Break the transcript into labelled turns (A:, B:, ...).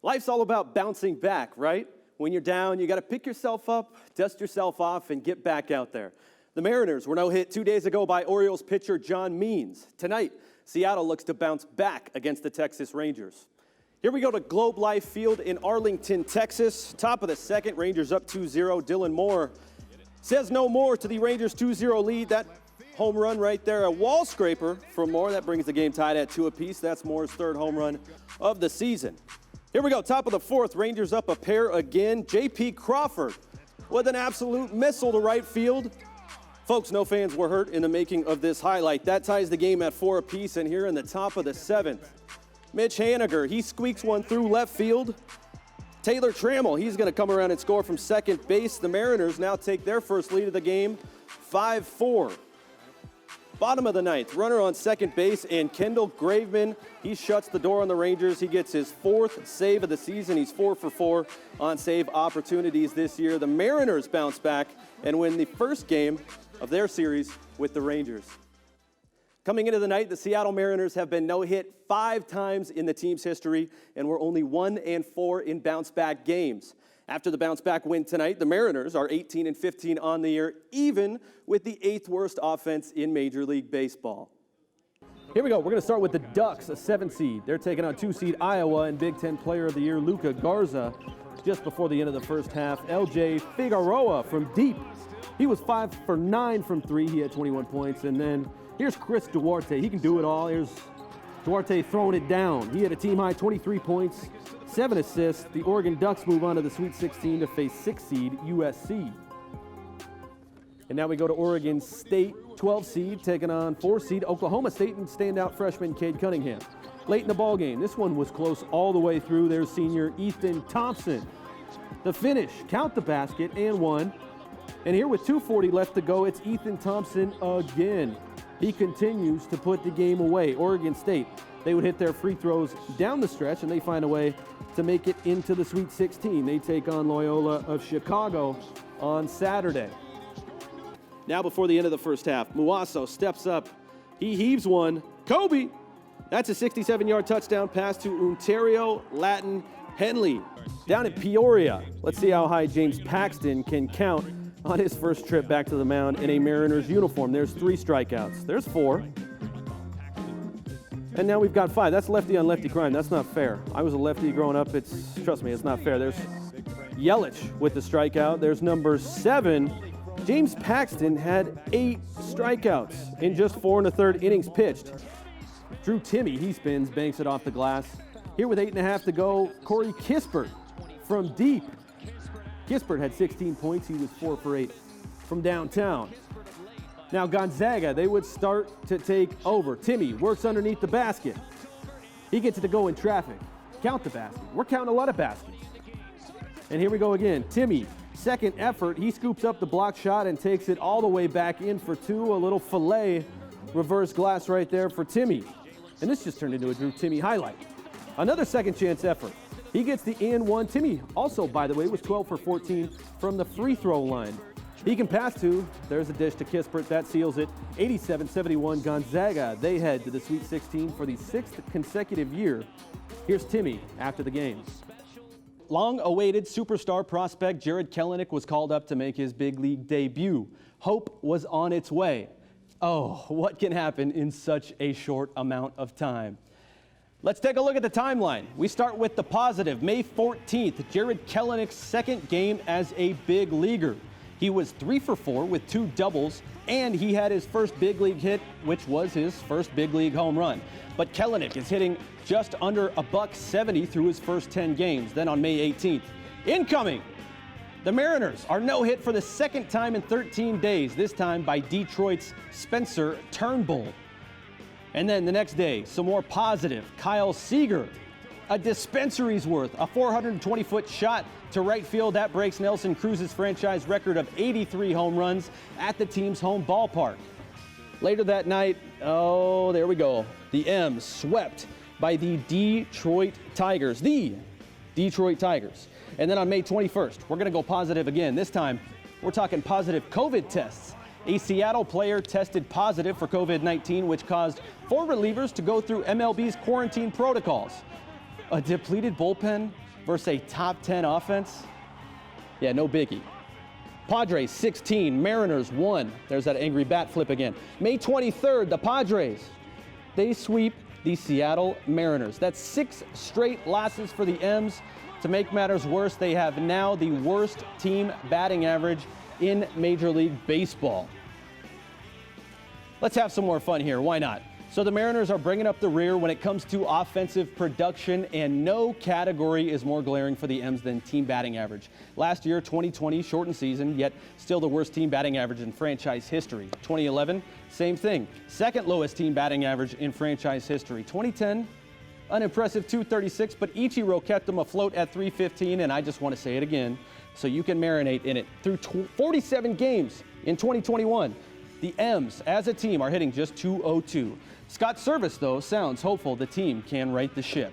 A: Life's all about bouncing back, right? When you're down, you got to pick yourself up, dust yourself off, and get back out there. The Mariners were no-hit 2 days ago by Orioles pitcher John Means. Tonight, Seattle looks to bounce back against the Texas Rangers. Here we go to Globe Life Field in Arlington, Texas. Top of the second, Rangers up 2-0. Dylan Moore says no more to the Rangers' 2-0 lead. That home run right there, a wall scraper from Moore. That brings the game tied at 2 apiece. That's Moore's third home run of the season. Here we go, top of the fourth, Rangers up a pair again. J.P. Crawford with an absolute missile to right field. Folks, no fans were hurt in the making of this highlight. That ties the game at 4 apiece, and here in the top of the seventh, Mitch Haniger, he squeaks one through left field. Taylor Trammell, he's going to come around and score from second base. The Mariners now take their first lead of the game, 5-4. Bottom of the ninth, runner on second base, and Kendall Graveman, he shuts the door on the Rangers. He gets his fourth save of the season. He's 4 for 4 on save opportunities this year. The Mariners bounce back and win the first game of their series with the Rangers. Coming into the night, the Seattle Mariners have been no-hit 5 times in the team's history and were only 1-4 in bounce-back games. After the bounce-back win tonight, the Mariners are 18-15 on the year, even with the 8th worst offense in Major League Baseball. Here we go. We're going to start with the Ducks, a 7 seed. They're taking on 2 seed Iowa and Big Ten Player of the Year Luka Garza. Just before the end of the first half, LJ Figueroa from deep. He was 5 for 9 from 3. He had 21 points. And then here's Chris Duarte. He can do it all. Here's Duarte throwing it down. He had a team-high 23 points, 7 assists. The Oregon Ducks move on to the Sweet 16 to face 6 seed USC. And now we go to Oregon State, 12 seed, taking on 4 seed Oklahoma State and standout freshman Cade Cunningham. Late in the ballgame, this one was close all the way through. There's senior Ethan Thompson. The finish, count the basket, and 1. And here with 2:40 left to go, it's Ethan Thompson again. He continues to put the game away. Oregon State, they would hit their free throws down the stretch, and they find a way to make it into the Sweet 16. They take on Loyola of Chicago on Saturday. Now before the end of the first half, Muasso steps up. He heaves one. Kobe! That's a 67-yard touchdown pass to Ontario Latin Henley down in Peoria. Let's see how high James Paxton can count on his first trip back to the mound in a Mariners uniform. There's 3 strikeouts. There's 4. And now we've got 5. That's lefty on lefty crime. That's not fair. I was a lefty growing up. Trust me, it's not fair. There's Yelich with the strikeout. There's number 7. James Paxton had 8 strikeouts in just 4 1/3 innings pitched. Drew Timme, he spins, banks it off the glass. Here with 8.5 to go, Corey Kispert from deep. Kispert had 16 points. He was 4 for 8 from downtown. Now Gonzaga, they would start to take over. Timme works underneath the basket. He gets it to go in traffic. Count the basket. We're counting a lot of baskets. And here we go again. Timme, second effort. He scoops up the block shot and takes it all the way back in for 2. A little fillet reverse glass right there for Timme. And this just turned into a Drew Timme highlight. Another second chance effort. He gets the and 1. Timme also, by the way, was 12 for 14 from the free throw line. He can pass to. There's a dish to Kispert. That seals it. 87-71 Gonzaga. They head to the Sweet 16 for the 6th consecutive year. Here's Timme after the game. Long-awaited superstar prospect Jared Kelenic was called up to make his big league debut. Hope was on its way. Oh, what can happen in such a short amount of time? Let's take a look at the timeline. We start with the positive. May 14th, Jared Kelenic's second game as a big leaguer. He was 3 for 4 with 2 doubles, and he had his first big league hit, which was his first big league home run. But Kelenic is hitting just under $170 through his first 10 games. Then on May 18th, incoming, the Mariners are no-hit for the second time in 13 days, this time by Detroit's Spencer Turnbull. And then the next day, some more positive. Kyle Seager, a dispensary's worth, a 420-foot shot to right field. That breaks Nelson Cruz's franchise record of 83 home runs at the team's home ballpark. Later that night, oh, there we go. The M's swept by the Detroit Tigers. And then on May 21st, we're going to go positive again. This time, we're talking positive COVID tests. A Seattle player tested positive for COVID-19, which caused 4 relievers to go through MLB's quarantine protocols. A depleted bullpen versus a top 10 offense? Yeah, no biggie. Padres 16, Mariners 1. There's that angry bat flip again. May 23rd, the Padres, they sweep the Seattle Mariners. That's 6 straight losses for the M's. To make matters worse, they have now the worst team batting average in Major League Baseball. Let's have some more fun here. Why not? So the Mariners are bringing up the rear when it comes to offensive production, and no category is more glaring for the M's than team batting average. Last year, 2020, shortened season, yet still the worst team batting average in franchise history. 2011, same thing. Second lowest team batting average in franchise history. 2010, unimpressive 236, but Ichiro kept them afloat at 315, and I just want to say it again so you can marinate in it. Through 47 games in 2021, the M's as a team are hitting just .202. Scott Service, though, sounds hopeful the team can right the ship.